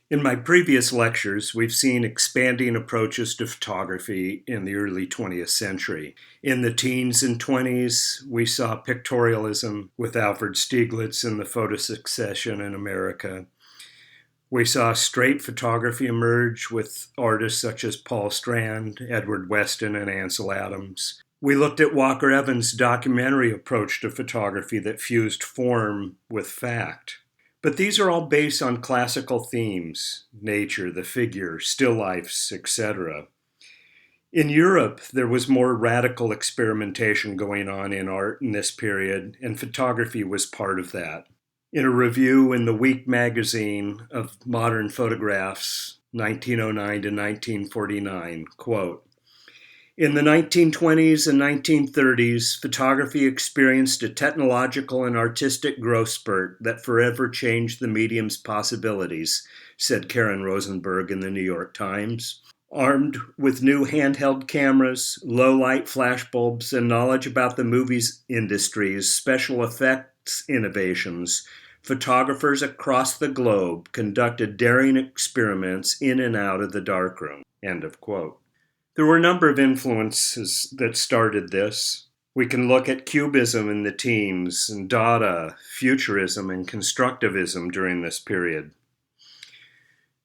In my previous lectures, we've seen expanding approaches to photography in the early 20th century. In the teens and 20s, we saw pictorialism with Alfred Stieglitz and the photo succession in America. We saw straight photography emerge with artists such as Paul Strand, Edward Weston, and Ansel Adams. We looked at Walker Evans' documentary approach to photography that fused form with fact. But these are all based on classical themes: nature, the figure, still lifes, etc. In Europe, there was more radical experimentation going on in art in this period, and photography was part of that. In a review in the Week magazine of Modern Photographs, 1909 to 1949, quote, "In the 1920s and 1930s, photography experienced a technological and artistic growth spurt that forever changed the medium's possibilities," said Karen Rosenberg in the New York Times. Armed with new handheld cameras, low-light flashbulbs, and knowledge about the movies industry's special effects innovations, photographers across the globe conducted daring experiments in and out of the darkroom. End of quote. There were a number of influences that started this. We can look at cubism in the teens, and Dada, futurism, and constructivism during this period.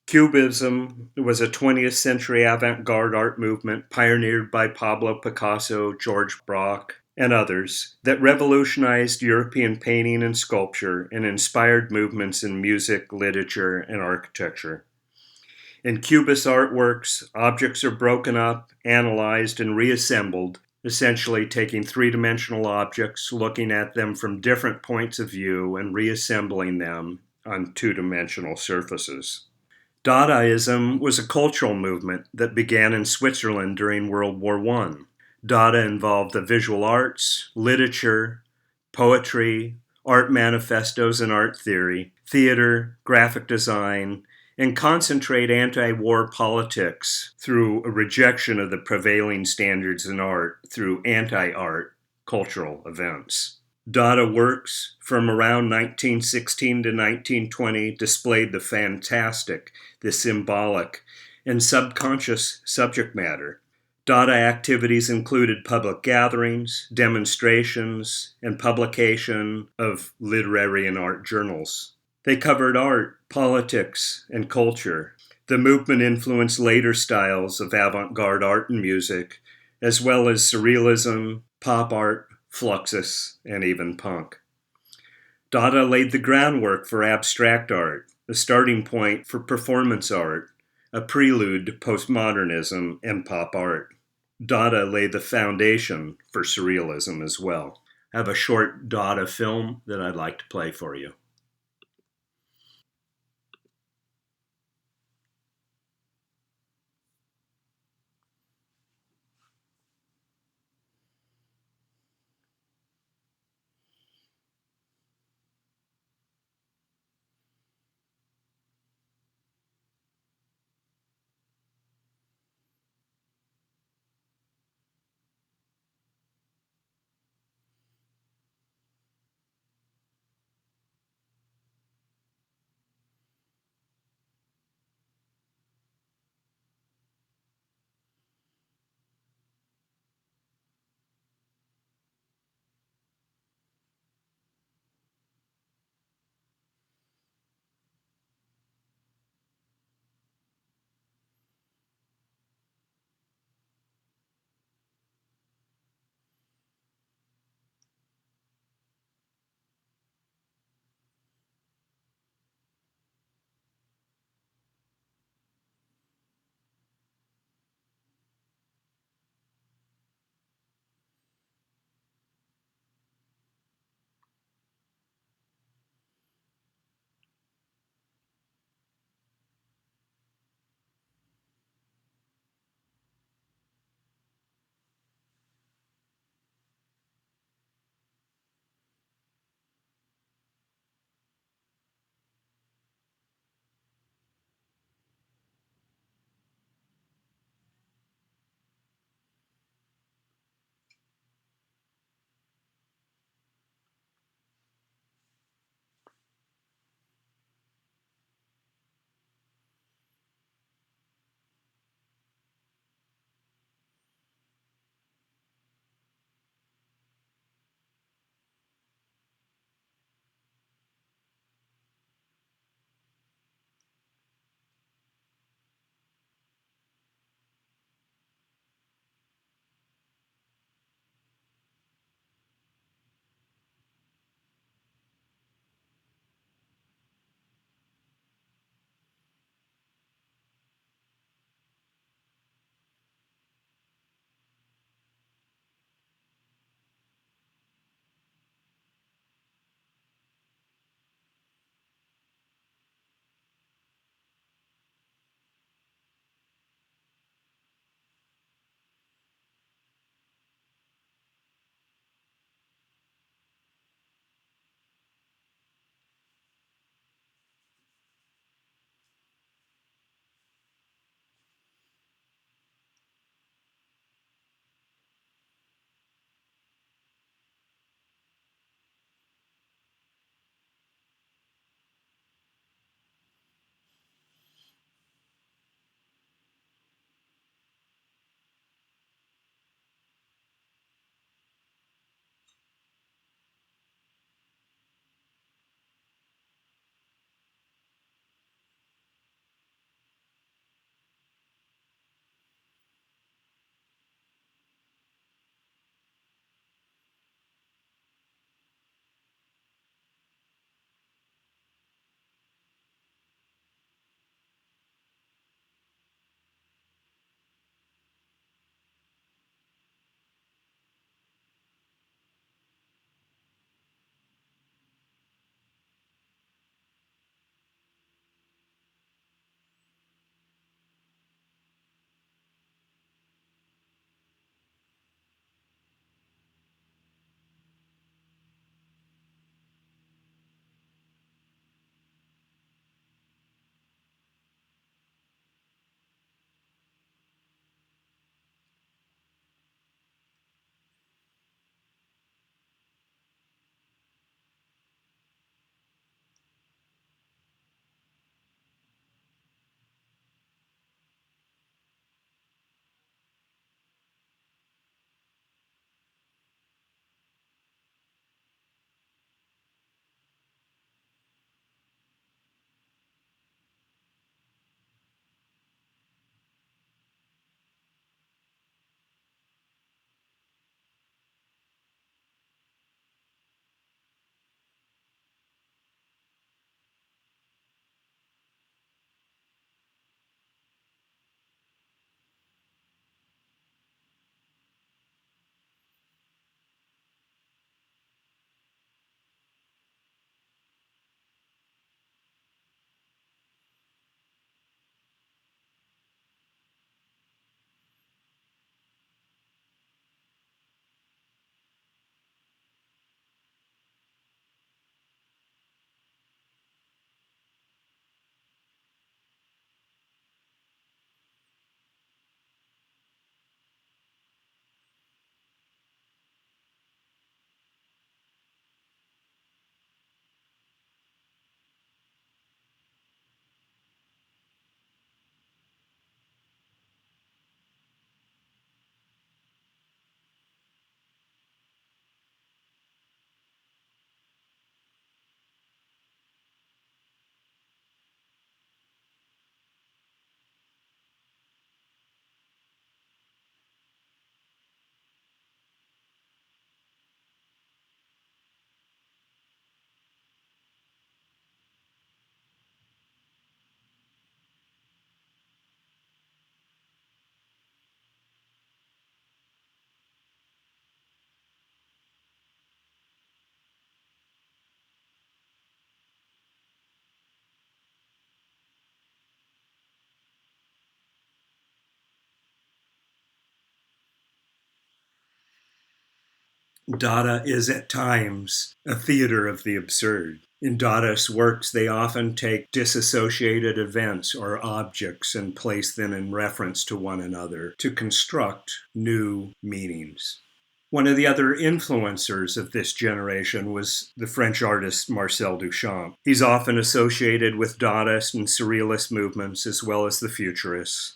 Cubism was a 20th century avant-garde art movement pioneered by Pablo Picasso, George Braque, and others that revolutionized European painting and sculpture and inspired movements in music, literature, and architecture. In Cubist artworks, objects are broken up, analyzed, and reassembled, essentially taking three-dimensional objects, looking at them from different points of view, and reassembling them on two-dimensional surfaces. Dadaism was a cultural movement that began in Switzerland during World War I. Dada involved the visual arts, literature, poetry, art manifestos and art theory, theater, graphic design, and concentrate anti-war politics through a rejection of the prevailing standards in art through anti-art cultural events. Dada works from around 1916 to 1920 displayed the fantastic, the symbolic, and subconscious subject matter. Dada activities included public gatherings, demonstrations, and publication of literary and art journals. They covered art, politics, and culture. The movement influenced later styles of avant-garde art and music, as well as surrealism, pop art, Fluxus, and even punk. Dada laid the groundwork for abstract art, a starting point for performance art, a prelude to postmodernism and pop art. Dada laid the foundation for surrealism as well. I have a short Dada film that I'd like to play for you. Dada is at times a theater of the absurd. In Dadaist works, they often take disassociated events or objects and place them in reference to one another to construct new meanings. One of the other influencers of this generation was the French artist Marcel Duchamp. He's often associated with Dadaist and Surrealist movements as well as the Futurists.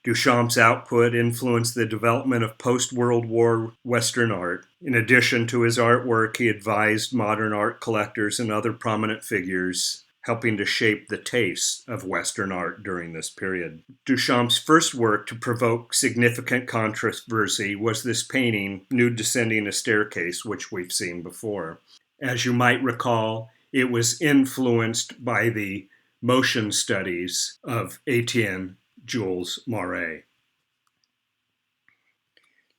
Duchamp's output influenced the development of post-World War Western art. In addition to his artwork, he advised modern art collectors and other prominent figures, helping to shape the taste of Western art during this period. Duchamp's first work to provoke significant controversy was this painting, Nude Descending a Staircase, which we've seen before. As you might recall, it was influenced by the motion studies of Etienne Jules Mauret.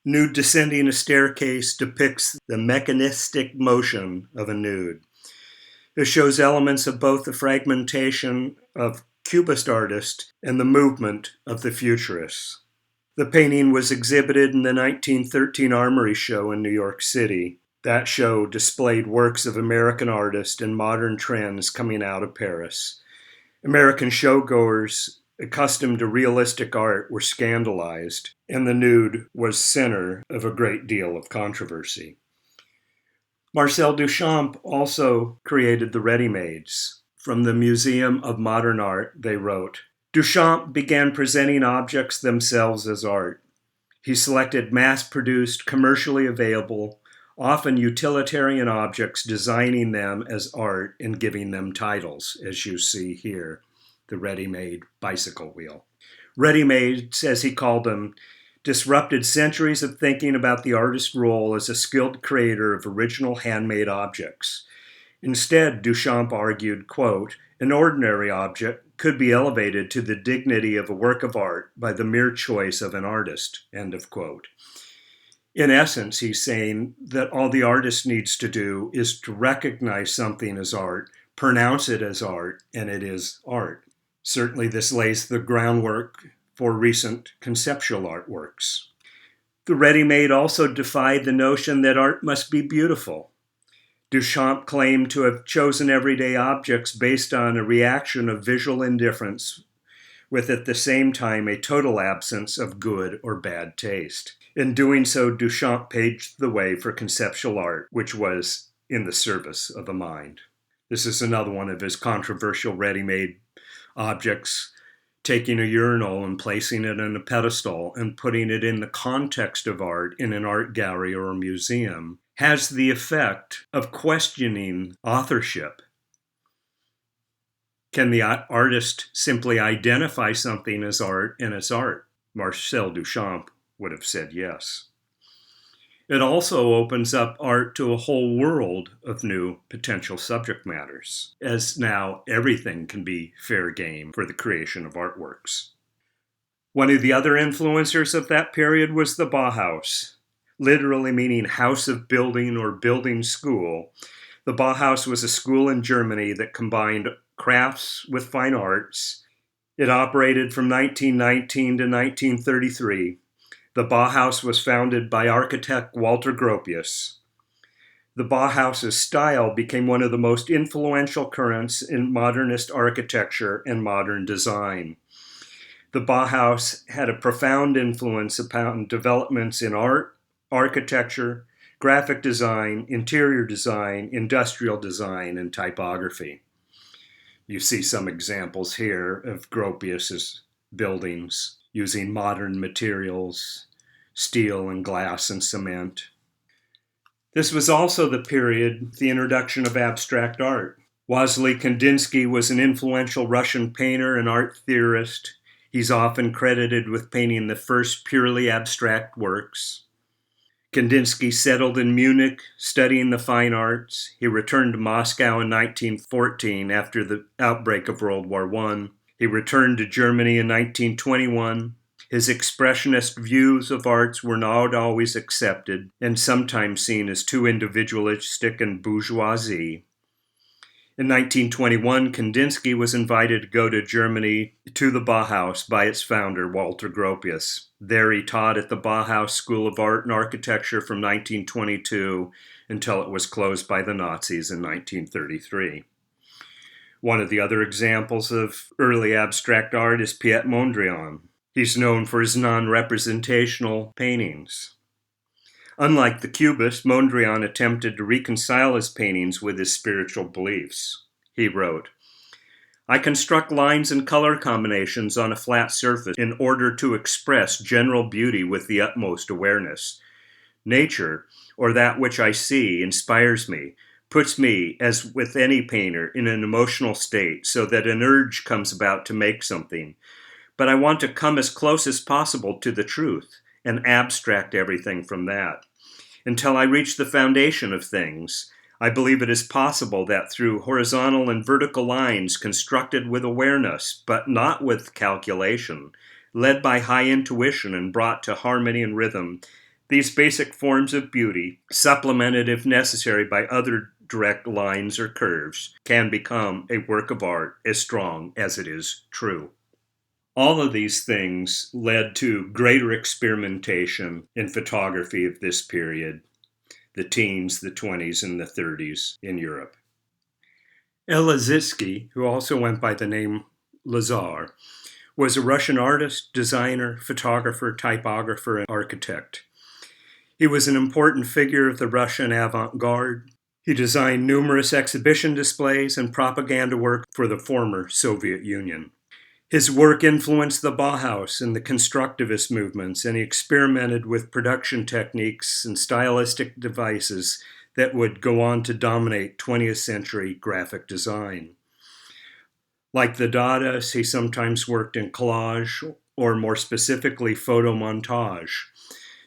Nude Descending a Staircase depicts the mechanistic motion of a nude. It shows elements of both the fragmentation of Cubist artists and the movement of the Futurists. The painting was exhibited in the 1913 Armory Show in New York City. That show displayed works of American artists and modern trends coming out of Paris. American showgoers accustomed to realistic art were scandalized, and the nude was center of a great deal of controversy. Marcel Duchamp also created the ready-mades. From the Museum of Modern Art, they wrote, Duchamp began presenting objects themselves as art. He selected mass-produced, commercially available, often utilitarian objects, designing them as art and giving them titles, as you see here, the ready-made bicycle wheel. Ready-mades, as he called them, disrupted centuries of thinking about the artist's role as a skilled creator of original handmade objects. Instead, Duchamp argued, quote, an ordinary object could be elevated to the dignity of a work of art by the mere choice of an artist, end of quote. In essence, he's saying that all the artist needs to do is to recognize something as art, pronounce it as art, and it is art. Certainly, this lays the groundwork for recent conceptual artworks. The ready-made also defied the notion that art must be beautiful. Duchamp claimed to have chosen everyday objects based on a reaction of visual indifference, with at the same time a total absence of good or bad taste. In doing so, Duchamp paved the way for conceptual art, which was in the service of the mind. This is another one of his controversial ready-made objects, taking a urinal and placing it on a pedestal and putting it in the context of art in an art gallery or a museum, has the effect of questioning authorship. Can the artist simply identify something as art and it's art? Marcel Duchamp would have said yes. It also opens up art to a whole world of new potential subject matters, as now everything can be fair game for the creation of artworks. One of the other influencers of that period was the Bauhaus, literally meaning house of building or building school. The Bauhaus was a school in Germany that combined crafts with fine arts. It operated from 1919 to 1933. The Bauhaus was founded by architect Walter Gropius. The Bauhaus's style became one of the most influential currents in modernist architecture and modern design. The Bauhaus had a profound influence upon developments in art, architecture, graphic design, interior design, industrial design, and typography. You see some examples here of Gropius's buildings using modern materials, steel and glass and cement. This was also the period, the introduction of abstract art. Wassily Kandinsky was an influential Russian painter and art theorist. He's often credited with painting the first purely abstract works. Kandinsky settled in Munich, studying the fine arts. He returned to Moscow in 1914 after the outbreak of World War I. He returned to Germany in 1921. His expressionist views of arts were not always accepted and sometimes seen as too individualistic and bourgeoisie. In 1921, Kandinsky was invited to go to Germany to the Bauhaus by its founder, Walter Gropius. There he taught at the Bauhaus School of Art and Architecture from 1922 until it was closed by the Nazis in 1933. One of the other examples of early abstract art is Piet Mondrian. He's known for his non-representational paintings. Unlike the Cubist, Mondrian attempted to reconcile his paintings with his spiritual beliefs. He wrote, "I construct lines and color combinations on a flat surface in order to express general beauty with the utmost awareness. Nature, or that which I see, inspires me, puts me, as with any painter, in an emotional state so that an urge comes about to make something. But I want to come as close as possible to the truth and abstract everything from that. Until I reach the foundation of things, I believe it is possible that through horizontal and vertical lines constructed with awareness, but not with calculation, led by high intuition and brought to harmony and rhythm, these basic forms of beauty, supplemented if necessary by other direct lines or curves, can become a work of art as strong as it is true." All of these things led to greater experimentation in photography of this period, the teens, the 20s, and the 30s in Europe. Lissitzky, who also went by the name Lazar, was a Russian artist, designer, photographer, typographer, and architect. He was an important figure of the Russian avant-garde. He designed numerous exhibition displays and propaganda work for the former Soviet Union. His work influenced the Bauhaus and the constructivist movements, and he experimented with production techniques and stylistic devices that would go on to dominate 20th century graphic design. Like the Dadas, he sometimes worked in collage, or more specifically, photomontage.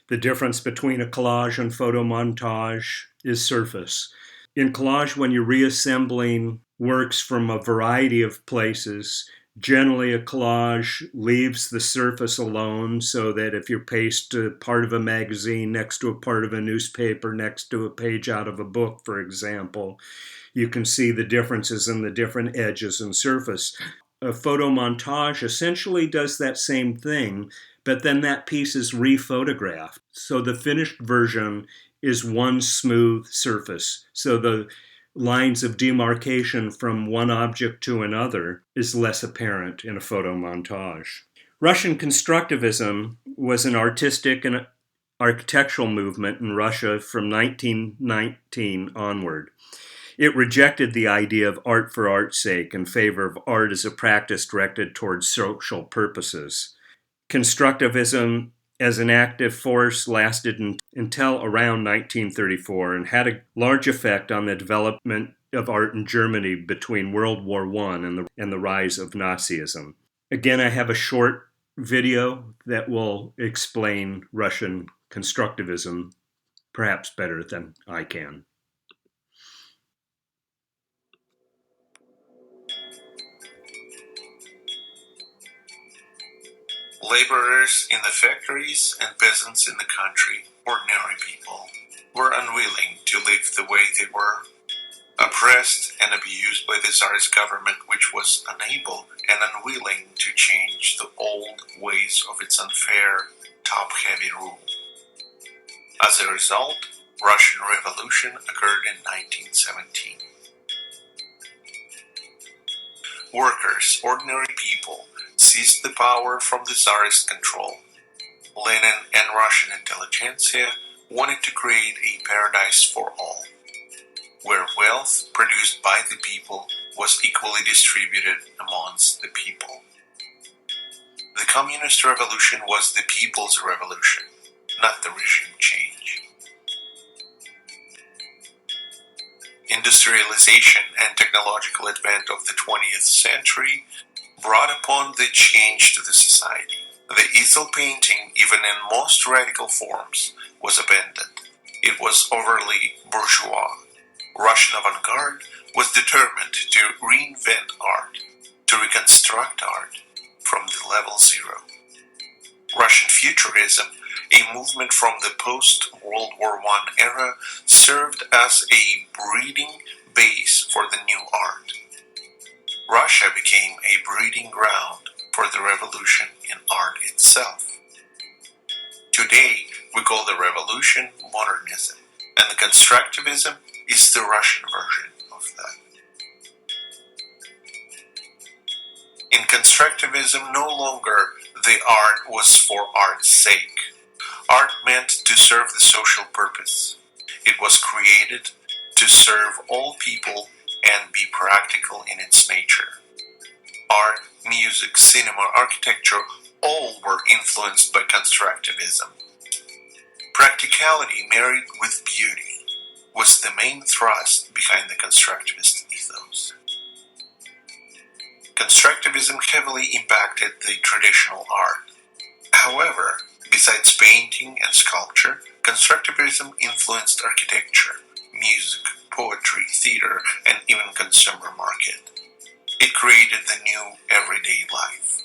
The difference between a collage and photomontage is surface. In collage, when you're reassembling works from a variety of places, generally, a collage leaves the surface alone so that if you paste a part of a magazine next to a part of a newspaper, next to a page out of a book, for example, you can see the differences in the different edges and surface. A photomontage essentially does that same thing, but then that piece is rephotographed. So the finished version is one smooth surface. So the lines of demarcation from one object to another is less apparent in a photomontage. Russian constructivism was an artistic and architectural movement in Russia from 1919 onward. It rejected the idea of art for art's sake in favor of art as a practice directed towards social purposes. Constructivism as an active force lasted until around 1934 and had a large effect on the development of art in Germany between World War I and the rise of Nazism. Again, I have a short video that will explain Russian constructivism perhaps better than I can. Laborers in the factories and peasants in the country, ordinary people, were unwilling to live the way they were, oppressed and abused by the Tsarist government, which was unable and unwilling to change the old ways of its unfair, top-heavy rule. As a result, Russian Revolution occurred in 1917. Workers, ordinary people, seized the power from the Tsarist control. Lenin and Russian intelligentsia wanted to create a paradise for all, where wealth produced by the people was equally distributed amongst the people. The communist revolution was the people's revolution, not the regime change. Industrialization and technological advent of the 20th century brought upon the change to the society. The easel painting, even in most radical forms, was abandoned. It was overly bourgeois. Russian avant-garde was determined to reinvent art, to reconstruct art from the level zero. Russian futurism, a movement from the post-World War I era, served as a breeding base for the new art. Russia became a breeding ground for the revolution in art itself. Today, we call the revolution modernism, and the constructivism is the Russian version of that. In constructivism, no longer the art was for art's sake. Art meant to serve the social purpose. It was created to serve all people and be practical in its nature. Art, music, cinema, architecture, all were influenced by constructivism. Practicality married with beauty was the main thrust behind the constructivist ethos. Constructivism heavily impacted the traditional art. However, besides painting and sculpture, constructivism influenced architecture, music, poetry, theater, and even consumer market. It created the new everyday life.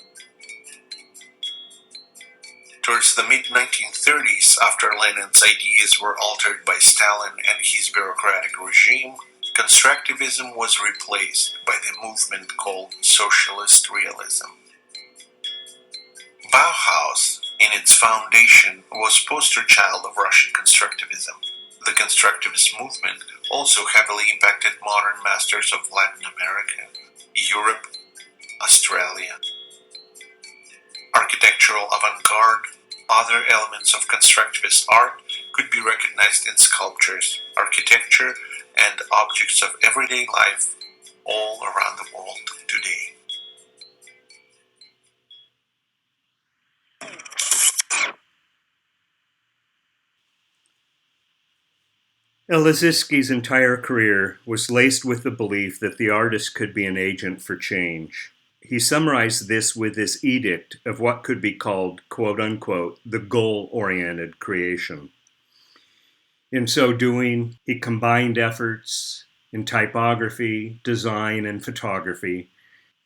Towards the mid-1930s, after Lenin's ideas were altered by Stalin and his bureaucratic regime, constructivism was replaced by the movement called socialist realism. Bauhaus, in its foundation, was poster child of Russian constructivism. The constructivist movement also heavily impacted modern masters of Latin America, Europe, Australia. Architectural avant-garde, other elements of constructivist art could be recognized in sculptures, architecture, and objects of everyday life all around the world today. Lissitzky's entire career was laced with the belief that the artist could be an agent for change. He summarized this with this edict of what could be called, quote-unquote, the goal-oriented creation. In so doing, he combined efforts in typography, design, and photography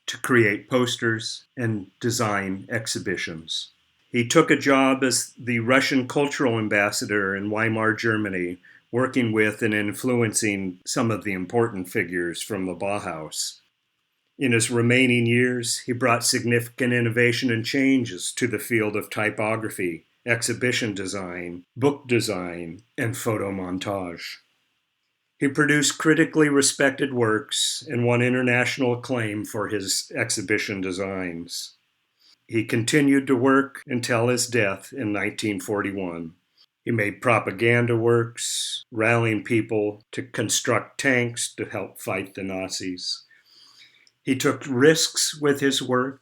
to create posters and design exhibitions. He took a job as the Russian cultural ambassador in Weimar, Germany, working with and influencing some of the important figures from the Bauhaus. In his remaining years, he brought significant innovation and changes to the field of typography, exhibition design, book design, and photomontage. He produced critically respected works and won international acclaim for his exhibition designs. He continued to work until his death in 1941. He made propaganda works, rallying people to construct tanks to help fight the Nazis. He took risks with his work.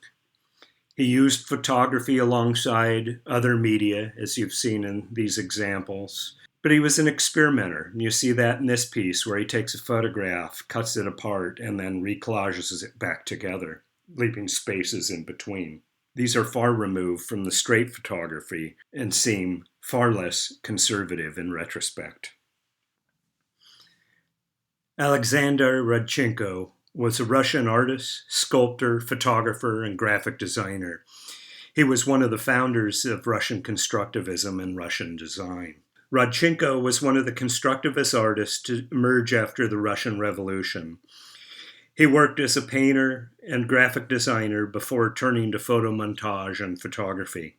He used photography alongside other media, as you've seen in these examples. But he was an experimenter. And you see that in this piece where he takes a photograph, cuts it apart, and then recollages it back together, leaving spaces in between. These are far removed from the straight photography and seem far less conservative in retrospect. Alexander Rodchenko was a Russian artist, sculptor, photographer, and graphic designer. He was one of the founders of Russian constructivism and Russian design. Rodchenko was one of the constructivist artists to emerge after the Russian Revolution. He worked as a painter and graphic designer before turning to photomontage and photography.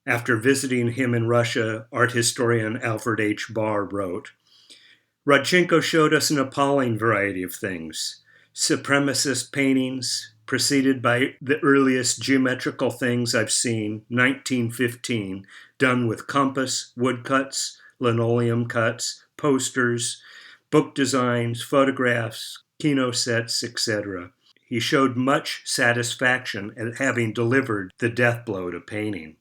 After visiting him in Russia, art historian Alfred H. Barr wrote, Rodchenko showed us an appalling variety of things. Supremacist paintings, preceded by the earliest geometrical things I've seen, 1915, done with compass, woodcuts, linoleum cuts, posters, book designs, photographs, kino sets, etc. He showed much satisfaction at having delivered the death blow to painting.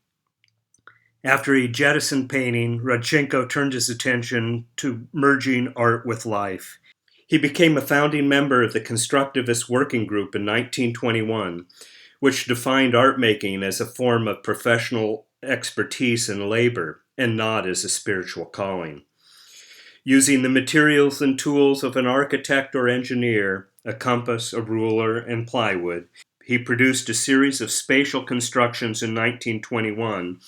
After he jettisoned painting, Rodchenko turned his attention to merging art with life. He became a founding member of the Constructivist Working Group in 1921, which defined art making as a form of professional expertise and labor, and not as a spiritual calling. Using the materials and tools of an architect or engineer, a compass, a ruler, and plywood, he produced a series of spatial constructions in 1921,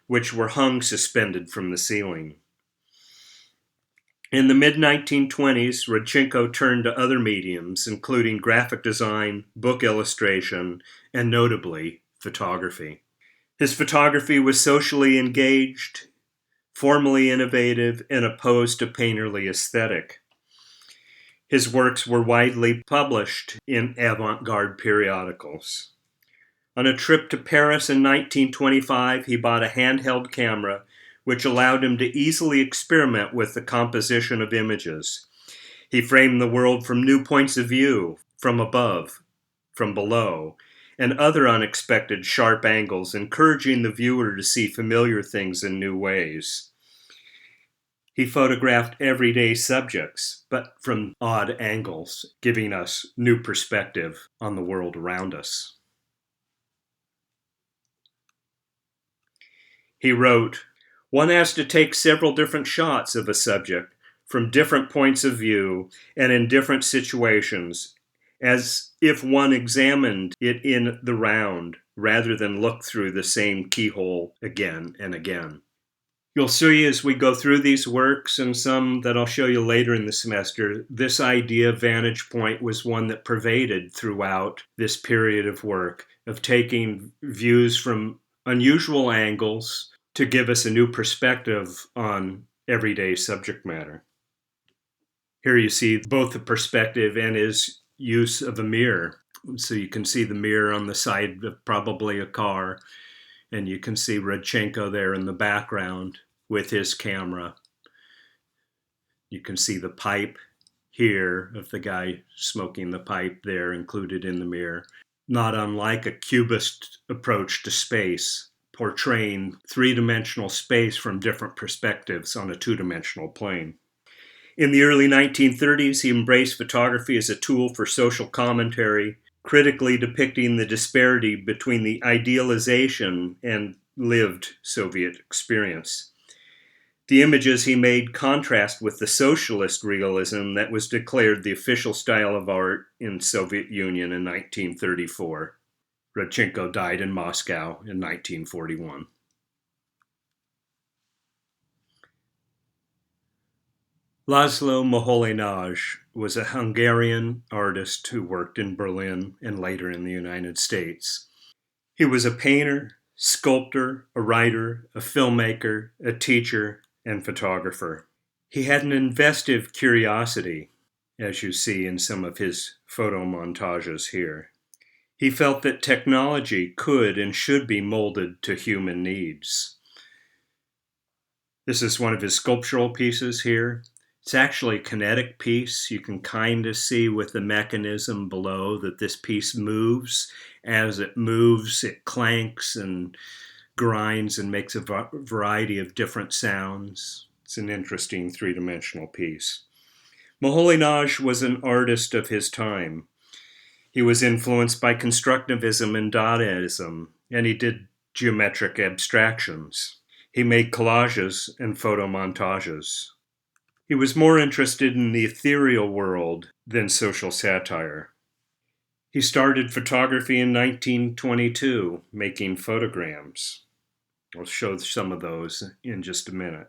which were hung suspended from the ceiling. In the mid-1920s, Rodchenko turned to other mediums, including graphic design, book illustration, and notably, photography. His photography was socially engaged, formally innovative, and opposed to painterly aesthetic. His works were widely published in avant-garde periodicals. On a trip to Paris in 1925, he bought a handheld camera, which allowed him to easily experiment with the composition of images. He framed the world from new points of view, from above, from below, and other unexpected sharp angles, encouraging the viewer to see familiar things in new ways. He photographed everyday subjects, but from odd angles, giving us new perspective on the world around us. He wrote, "One has to take several different shots of a subject from different points of view and in different situations, as if one examined it in the round rather than look through the same keyhole again and again." You'll see as we go through these works, and some that I'll show you later in the semester, this idea of vantage point was one that pervaded throughout this period of work, of taking views from unusual angles to give us a new perspective on everyday subject matter. Here you see both the perspective and his use of a mirror. So you can see the mirror on the side of probably a car, and you can see Rodchenko there in the background with his camera. You can see the pipe here of the guy smoking the pipe there included in the mirror. Not unlike a cubist approach to space, portraying three-dimensional space from different perspectives on a two-dimensional plane. In the early 1930s, he embraced photography as a tool for social commentary, critically depicting the disparity between the idealization and lived Soviet experience. The images he made contrast with the socialist realism that was declared the official style of art in Soviet Union in 1934. Rodchenko died in Moscow in 1941. László Moholy-Nagy was a Hungarian artist who worked in Berlin and later in the United States. He was a painter, sculptor, a writer, a filmmaker, a teacher, and photographer. He had an investive curiosity, as you see in some of his photo montages here. He felt that technology could and should be molded to human needs. This is one of his sculptural pieces here. It's actually a kinetic piece. You can kind of see with the mechanism below that this piece moves. As it moves, it clanks and grinds and makes a variety of different sounds. It's an interesting three-dimensional piece. Moholy-Nagy was an artist of his time. He was influenced by constructivism and Dadaism, and he did geometric abstractions. He made collages and photomontages. He was more interested in the ethereal world than social satire. He started photography in 1922, making photograms. I'll show some of those in just a minute.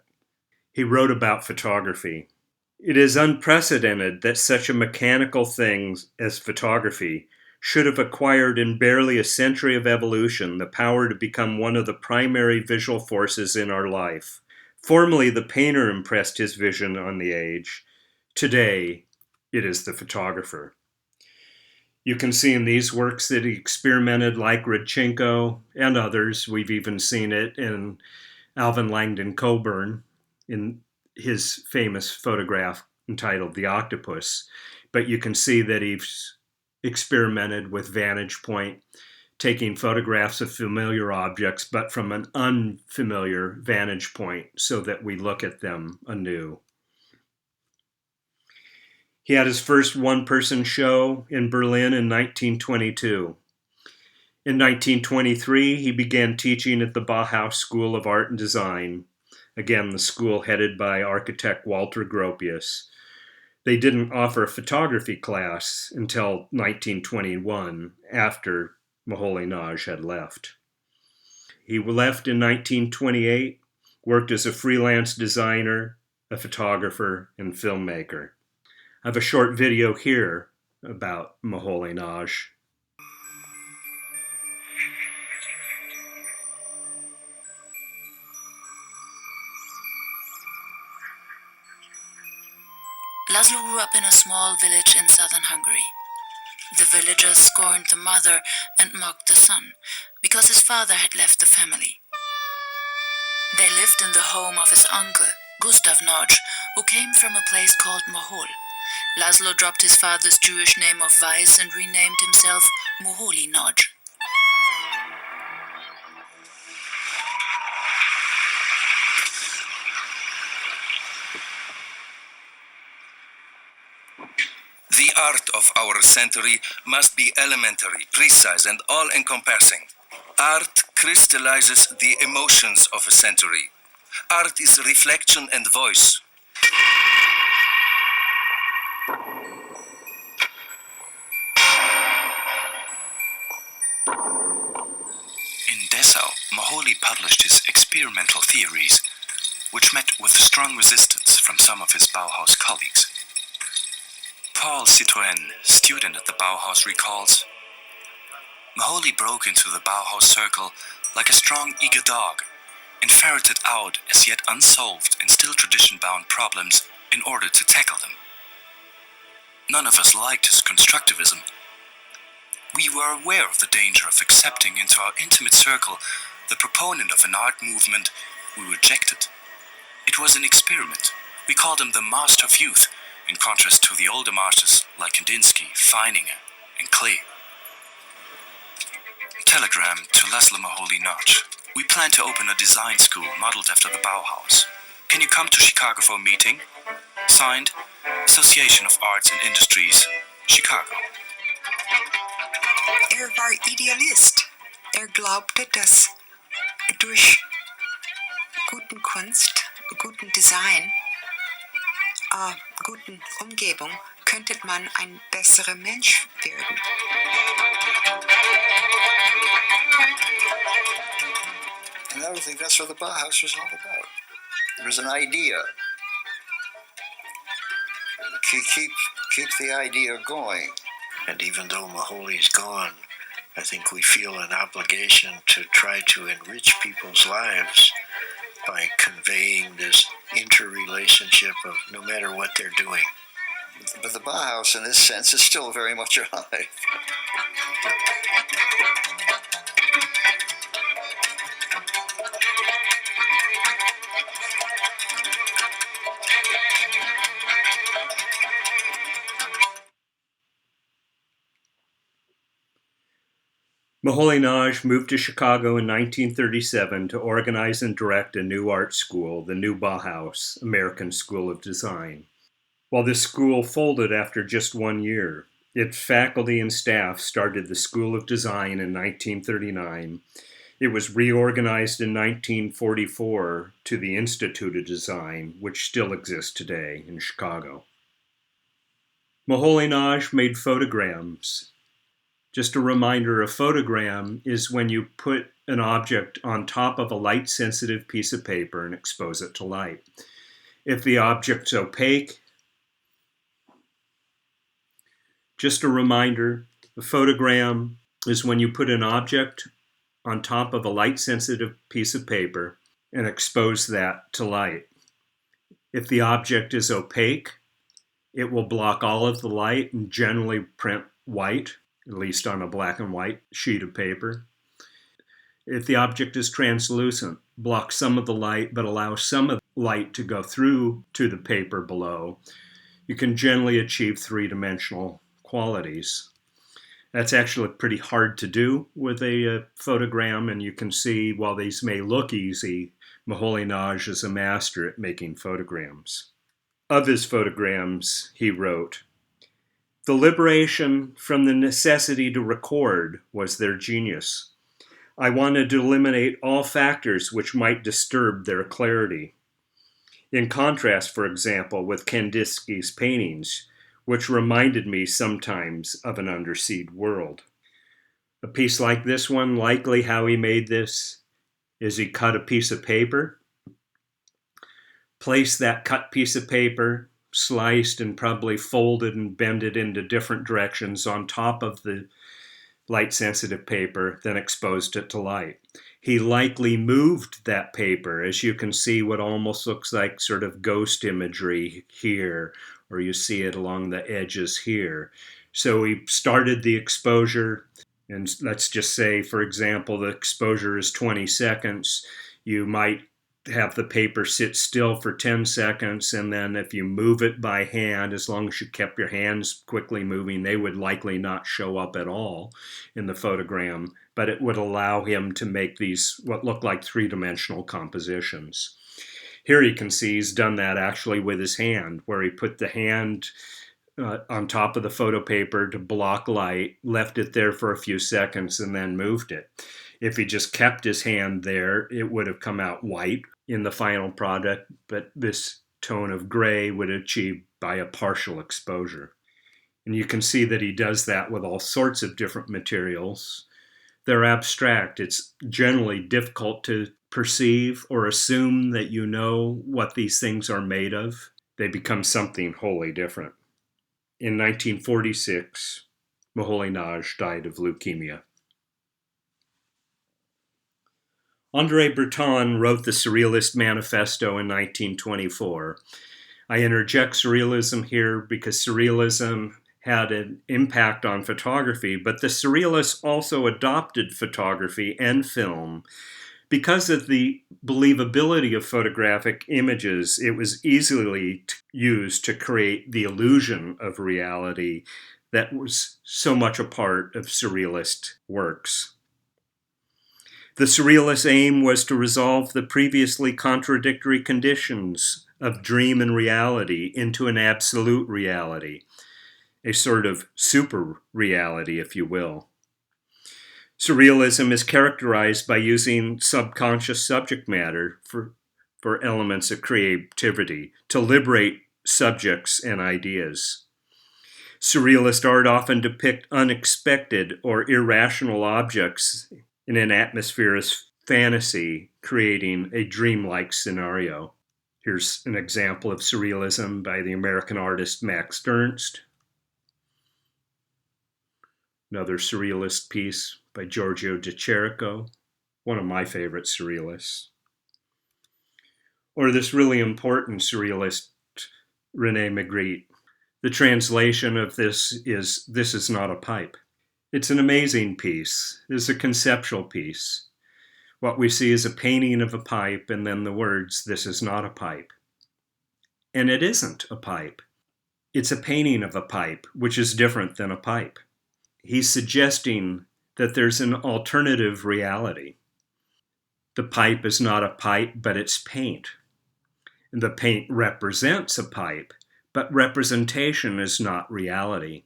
He wrote about photography. It is unprecedented that such a mechanical thing as photography should have acquired in barely a century of evolution the power to become one of the primary visual forces in our life. Formerly, the painter impressed his vision on the age. Today, it is the photographer. You can see in these works that he experimented like Rodchenko and others. We've even seen it in Alvin Langdon Coburn in his famous photograph entitled The Octopus. But you can see that he's experimented with vantage point, taking photographs of familiar objects, but from an unfamiliar vantage point so that we look at them anew. He had his first one-person show in Berlin in 1922. In 1923, he began teaching at the Bauhaus School of Art and Design, again, the school headed by architect Walter Gropius. They didn't offer a photography class until 1921, after Moholy-Nagy had left. He left in 1928, worked as a freelance designer, a photographer and filmmaker. I have a short video here about Moholy-Nagy. László grew up in a small village in southern Hungary. The villagers scorned the mother and mocked the son, because his father had left the family. They lived in the home of his uncle, Gustav Nagy, who came from a place called Moholy. László dropped his father's Jewish name of Weiss and renamed himself Moholy-Nagy. The art of our century must be elementary, precise, and all-encompassing. Art crystallizes the emotions of a century. Art is reflection and voice. In Dessau, Moholy published his experimental theories, which met with strong resistance from some of his Bauhaus colleagues. Paul Citroën, student at the Bauhaus, recalls, Moholy broke into the Bauhaus circle like a strong, eager dog and ferreted out as yet unsolved and still tradition-bound problems in order to tackle them. None of us liked his constructivism. We were aware of the danger of accepting into our intimate circle the proponent of an art movement we rejected. It was an experiment. We called him the master of youth, in contrast to the older masters like Kandinsky, Feininger, and Klee. Telegram to László Moholy-Nagy. We plan to open a design school modeled after the Bauhaus. Can you come to Chicago for a meeting? Signed, Association of Arts and Industries, Chicago. War Idealist. Glaubte, dass durch guten Kunst, guten Design, guten Umgebung könnte man ein besserer Mensch werden. And I think that's what the Bauhaus was all about. There was an idea. Keep the idea going. And even though Moholy's gone, I think we feel an obligation to try to enrich people's lives by conveying this interrelationship of no matter what they're doing. But the Bauhaus, in this sense, is still very much alive. Moholy-Nagy moved to Chicago in 1937 to organize and direct a new art school, the New Bauhaus, American School of Design. While this school folded after just 1 year, its faculty and staff started the School of Design in 1939. It was reorganized in 1944 to the Institute of Design, which still exists today in Chicago. Moholy-Nagy made photograms. Just a reminder, a photogram is when you put an object on top of a light-sensitive piece of paper and expose it to light. If the object's opaque, just a reminder, a photogram is when you put an object on top of a light-sensitive piece of paper and expose that to light. If the object is opaque, it will block all of the light and generally print white, at least on a black and white sheet of paper. If the object is translucent, block some of the light but allow some of the light to go through to the paper below. You can generally achieve three-dimensional qualities. That's actually pretty hard to do with a photogram, and you can see while these may look easy, Moholy-Nagy is a master at making photograms. Of his photograms, he wrote, "The liberation from the necessity to record was their genius. I wanted to eliminate all factors which might disturb their clarity. In contrast, for example, with Kandinsky's paintings, which reminded me sometimes of an underseed world." A piece like this one, likely how he made this is he cut a piece of paper, place that cut piece of paper, sliced and probably folded and bended into different directions on top of the light-sensitive paper, then exposed it to light. He likely moved that paper, as you can see what almost looks like sort of ghost imagery here, or you see it along the edges here. So he started the exposure, and let's just say, for example, the exposure is 20 seconds. You might have the paper sit still for 10 seconds, and then if you move it by hand, as long as you kept your hands quickly moving, they would likely not show up at all in the photogram, but it would allow him to make these what look like three-dimensional compositions. Here you can see he's done that actually with his hand, where he put the hand on top of the photo paper to block light, left it there for a few seconds, and then moved it. If he just kept his hand there, it would have come out white in the final product, but this tone of gray would achieve by a partial exposure. And you can see that he does that with all sorts of different materials. They're abstract. It's generally difficult to perceive or assume that you know what these things are made of. They become something wholly different. In 1946, Moholy-Nagy died of leukemia. André Breton wrote the Surrealist Manifesto in 1924. I interject surrealism here because surrealism had an impact on photography, but the surrealists also adopted photography and film. Because of the believability of photographic images, it was easily used to create the illusion of reality that was so much a part of surrealist works. The surrealist aim was to resolve the previously contradictory conditions of dream and reality into an absolute reality, a sort of super reality, if you will. Surrealism is characterized by using subconscious subject matter for elements of creativity, to liberate subjects and ideas. Surrealist art often depicts unexpected or irrational objects in an atmosphere of fantasy, creating a dreamlike scenario. Here's an example of surrealism by the American artist Max Ernst. Another surrealist piece by Giorgio de Chirico, one of my favorite surrealists. Or this really important surrealist, René Magritte. The translation of this is not a pipe. It's an amazing piece. It's a conceptual piece. What we see is a painting of a pipe and then the words, "This is not a pipe." And it isn't a pipe. It's a painting of a pipe, which is different than a pipe. He's suggesting that there's an alternative reality. The pipe is not a pipe, but it's paint. And the paint represents a pipe, but representation is not reality.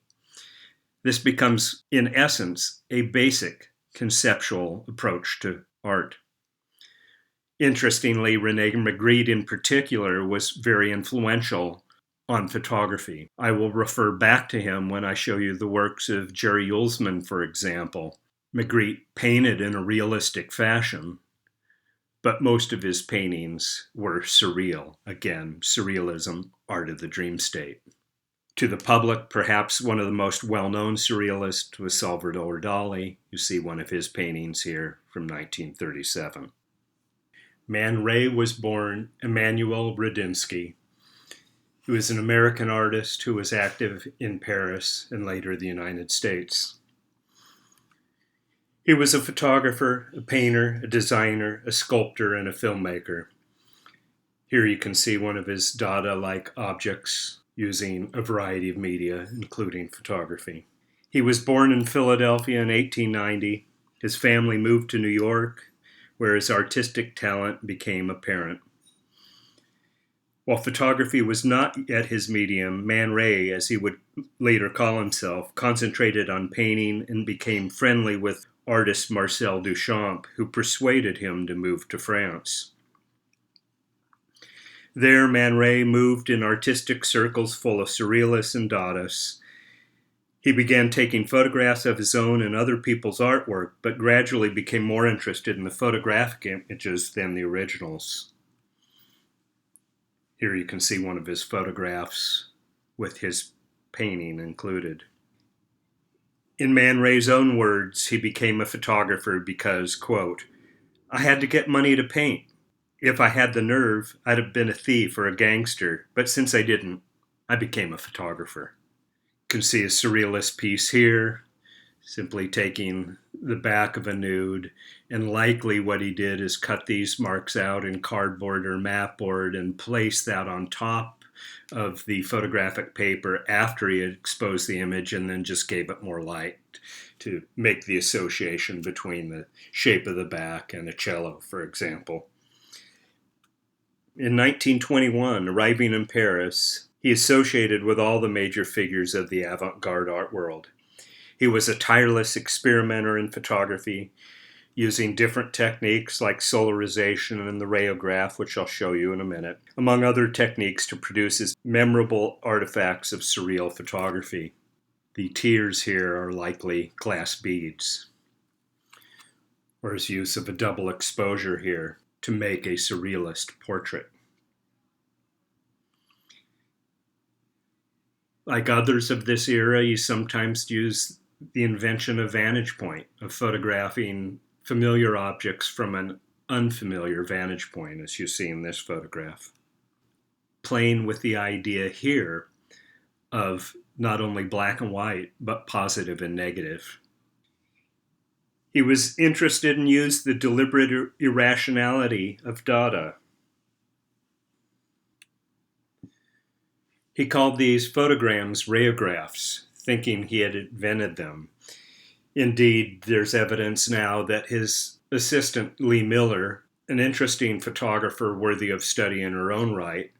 This becomes, in essence, a basic conceptual approach to art. Interestingly, René Magritte in particular was very influential on photography. I will refer back to him when I show you the works of Jerry Ullsman, for example. Magritte painted in a realistic fashion, but most of his paintings were surreal. Again, surrealism, art of the dream state. To the public, perhaps one of the most well-known surrealists was Salvador Dali. You see one of his paintings here from 1937. Man Ray was born Emmanuel Radinsky. He was an American artist who was active in Paris and later the United States. He was a photographer, a painter, a designer, a sculptor, and a filmmaker. Here you can see one of his Dada-like objects using a variety of media, including photography. He was born in Philadelphia in 1890. His family moved to New York, where his artistic talent became apparent. While photography was not yet his medium, Man Ray, as he would later call himself, concentrated on painting and became friendly with artist Marcel Duchamp, who persuaded him to move to France. There, Man Ray moved in artistic circles full of surrealists and Dadists. He began taking photographs of his own and other people's artwork, but gradually became more interested in the photographic images than the originals. Here you can see one of his photographs with his painting included. In Man Ray's own words, he became a photographer because, quote, I had to get money to paint. If I had the nerve, I'd have been a thief or a gangster, but since I didn't, I became a photographer. You can see a surrealist piece here, simply taking the back of a nude, and likely what he did is cut these marks out in cardboard or mapboard and place that on top of the photographic paper after he had exposed the image, and then just gave it more light to make the association between the shape of the back and a cello, for example. In 1921, arriving in Paris, he associated with all the major figures of the avant-garde art world. He was a tireless experimenter in photography, using different techniques like solarization and the rayograph, which I'll show you in a minute, among other techniques to produce his memorable artifacts of surreal photography. The tears here are likely glass beads, or his use of a double exposure here to make a surrealist portrait. Like others of this era, he sometimes used the invention of vantage point, of photographing familiar objects from an unfamiliar vantage point, as you see in this photograph. Playing with the idea here of not only black and white, but positive and negative. He was interested and used the deliberate irrationality of Dada. He called these photograms rayographs, thinking he had invented them. Indeed, there's evidence now that his assistant, Lee Miller, an interesting photographer worthy of study in her own right,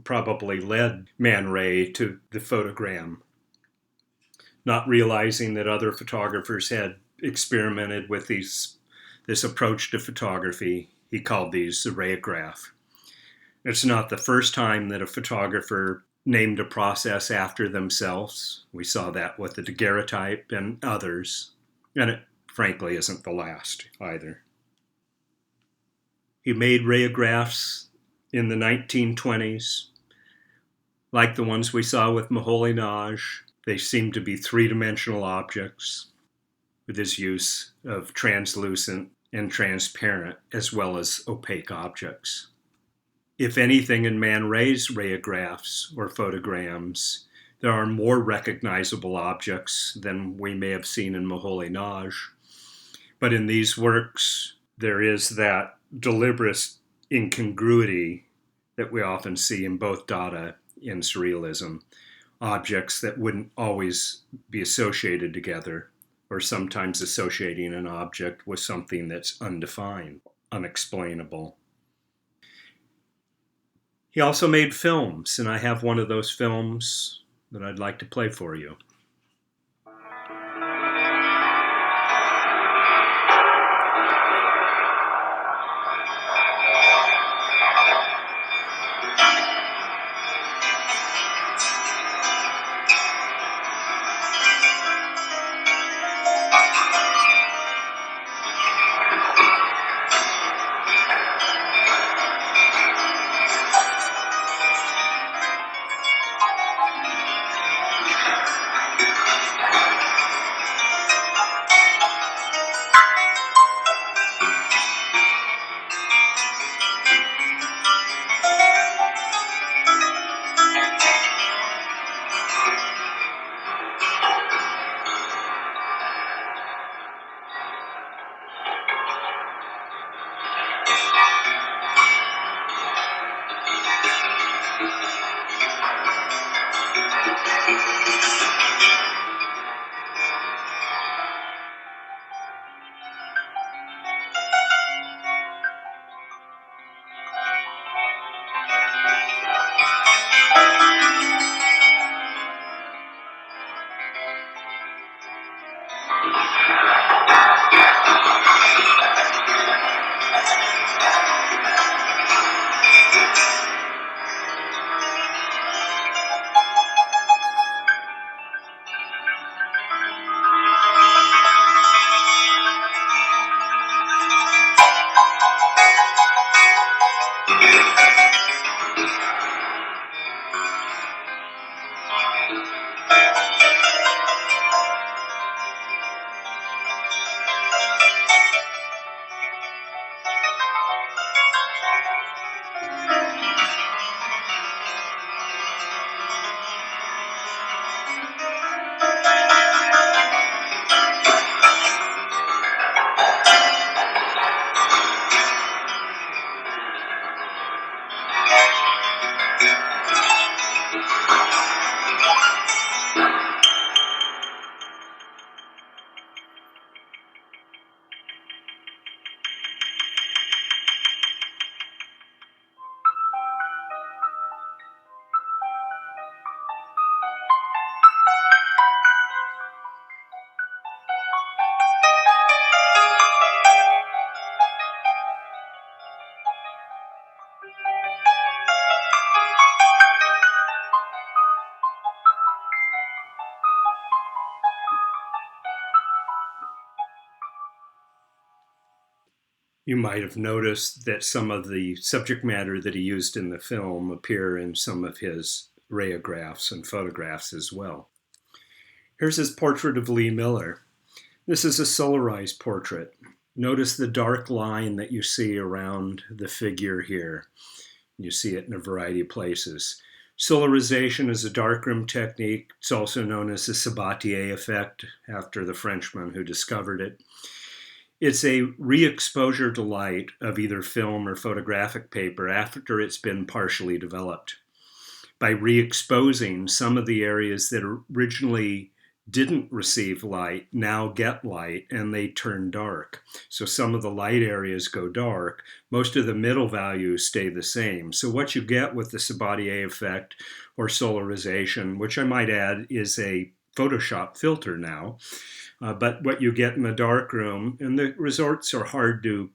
probably led Man Ray to the photogram, not realizing that other photographers had experimented with this approach to photography. He called these the rayograph. It's not the first time that a photographer named a process after themselves. We saw that with the daguerreotype and others, and it frankly isn't the last either. He made rayographs in the 1920s, like the ones we saw with Moholy-Nagy. They seem to be three-dimensional objects with his use of translucent and transparent as well as opaque objects. If anything, in Man Ray's rayographs or photograms, there are more recognizable objects than we may have seen in Moholy-Nagy. But in these works, there is that deliberate incongruity that we often see in both Dada and Surrealism, objects that wouldn't always be associated together, or sometimes associating an object with something that's undefined, unexplainable. He also made films, and I have one of those films that I'd like to play for you. You might have noticed that some of the subject matter that he used in the film appear in some of his rayographs and photographs as well. Here's his portrait of Lee Miller. This is a solarized portrait. Notice the dark line that you see around the figure here. You see it in a variety of places. Solarization is a darkroom technique. It's also known as the Sabatier effect, after the Frenchman who discovered it. It's a re-exposure to light of either film or photographic paper after it's been partially developed. By re-exposing, some of the areas that originally didn't receive light now get light and they turn dark. So some of the light areas go dark. Most of the middle values stay the same. So what you get with the Sabatier effect or solarization, which I might add is a Photoshop filter now, but what you get in the darkroom, and the results are hard to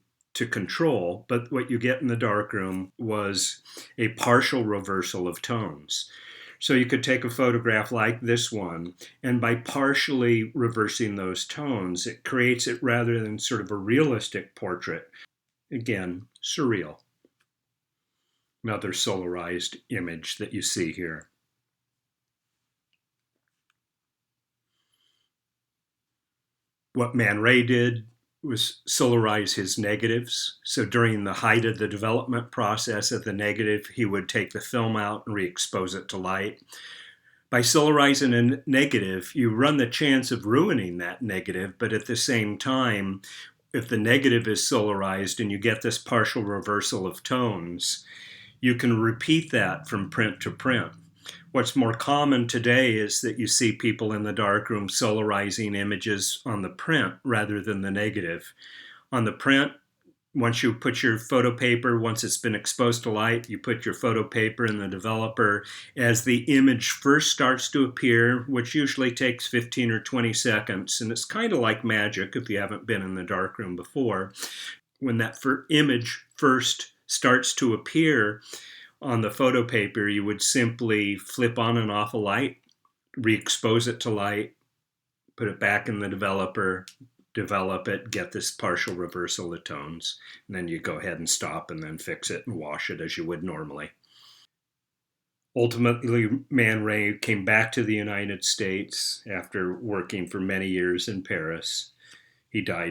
control, but what you get in the darkroom was a partial reversal of tones. So you could take a photograph like this one, and by partially reversing those tones, it creates it rather than sort of a realistic portrait. Again, surreal. Another solarized image that you see here. What Man Ray did was solarize his negatives. So during the height of the development process of the negative, he would take the film out and re-expose it to light. By solarizing a negative, you run the chance of ruining that negative, but at the same time, if the negative is solarized and you get this partial reversal of tones, you can repeat that from print to print. What's more common today is that you see people in the darkroom solarizing images on the print rather than the negative. On the print, once you put your photo paper, once it's been exposed to light, you put your photo paper in the developer. As the image first starts to appear, which usually takes 15 or 20 seconds, and it's kind of like magic if you haven't been in the darkroom before, when that image first starts to appear on the photo paper, you would simply flip on and off a light, re-expose it to light, put it back in the developer, develop it, get this partial reversal of tones, and then you go ahead and stop and then fix it and wash it as you would normally. Ultimately, Man Ray came back to the United States after working for many years in Paris. He died